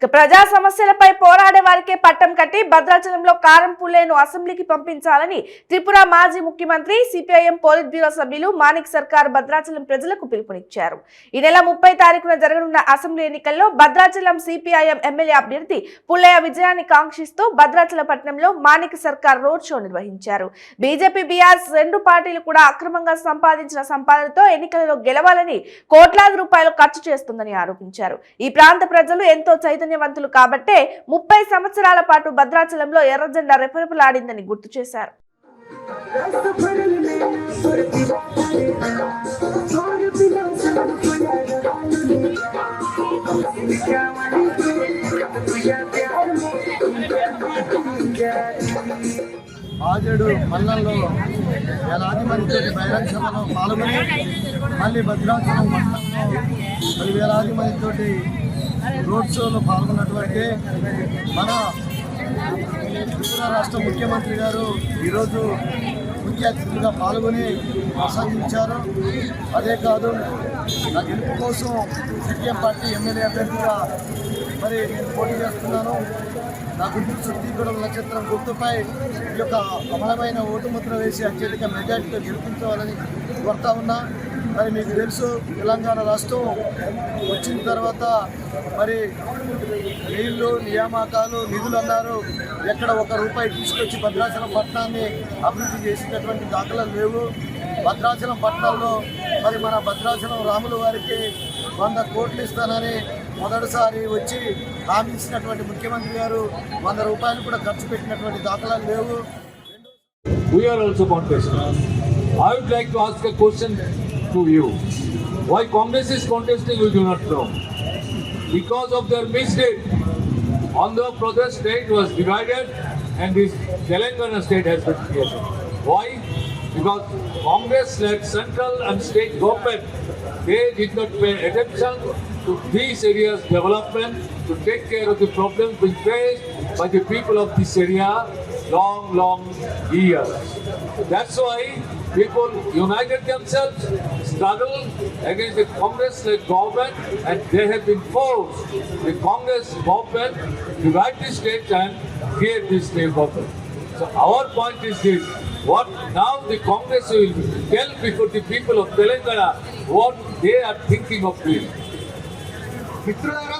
ప్రజా సమస్యలపై పోరాడే వారికే పట్టం కట్టి భద్రాచలంలో కారం పుల్లేను అసెంబ్లీకి పంపించాలని త్రిపుర మాజీ ముఖ్యమంత్రి సిపిఐఎం పోలిట్ బ్యూరో సభ్యులు మాణిక్ సర్కార్ భద్రాచలం ప్రజలకు పిలుపునిచ్చారు. ఈ నెల 30 తారీఖున జరగనున్న అసెంబ్లీ ఎన్నికల్లో భద్రాచలం సిపిఐఎం ఎమ్మెల్యే అభ్యర్థి పుల్లయ్య విజయాన్ని కాంక్షిస్తూ భద్రాచలం పట్టణంలో మాణిక్ సర్కార్ రోడ్ షో నిర్వహించారు. బీజేపీ బీఆర్ఎస్ రెండు పార్టీలు కూడా అక్రమంగా సంపాదించిన సంపాదనతో ఎన్నికలలో గెలవాలని కోట్లాది రూపాయలు ఖర్చు చేస్తుందని ఆరోపించారు. ఈ ప్రాంత ప్రజలు ఎంతో చైతన్యవంతులు కాబట్టే 30 సంవత్సరాల పాటు భద్రాచలంలో ఎర్రజెండా రెపరెపలాడిందని గుర్తు చేశారు. ఆజేడు మండలంలో వేలాది మంది బహిరంగ సభలో పాల్గొని మళ్ళీ భద్రాచలం మండలంలో మరి వేలాది మందితోటి రోడ్ షోలో పాల్గొన్నటువంటి మన త్రిపుర రాష్ట్ర ముఖ్యమంత్రి గారు ఈరోజు ముఖ్య అతిథిగా పాల్గొని ప్రసంగించారు. అదే కాదు, నా గెలుపు కోసం సిపిఎం పార్టీ ఎమ్మెల్యే అభ్యర్థిగా మరి నేను పోటీ చేస్తున్నాను. నా గుర్తు చుట్టీగూడెం నక్షత్రం గుర్తుపై ఈ యొక్క అమలమైన ఓటు ముద్ర వేసి అత్యధిక మెజార్టీతో గెలిపించవాలని కోరుతా ఉన్నా. మరి మీకు తెలుసు, తెలంగాణ రాష్ట్రం వచ్చిన తర్వాత మరి నీళ్లు, నియామకాలు, నిధులు అన్నారు. ఎక్కడ ₹1 తీసుకొచ్చి భద్రాచలం పట్టణాన్ని అభివృద్ధి చేసినటువంటి దాఖలాలు లేవు. భద్రాచలం పట్టణంలో మరి మన భద్రాచలం రాముల వారికి 100 కోట్లు ఇస్తానని మొదటిసారి వచ్చి హామీ ఇచ్చినటువంటి ముఖ్యమంత్రి గారు ₹100 కూడా ఖర్చు పెట్టినటువంటి దాఖలాలు లేవు. We are also contesting. I would like to ask a question to you. Why Congress is contesting, we do not know. Because of their misdeed. Andhra Pradesh state was divided and this Telangana state has been created. Why? Because Congress led central and state government, they did not pay attention to these areas' development, to take care of the problems being faced by the people of this area long years. That's why people united themselves, struggled against the Congress-led government, and they have been forced, the Congress government, to divide the state and create this new government. So our point is this: what now the Congress will tell before the people of Telangana what they are thinking of doing. మిత్రులారా,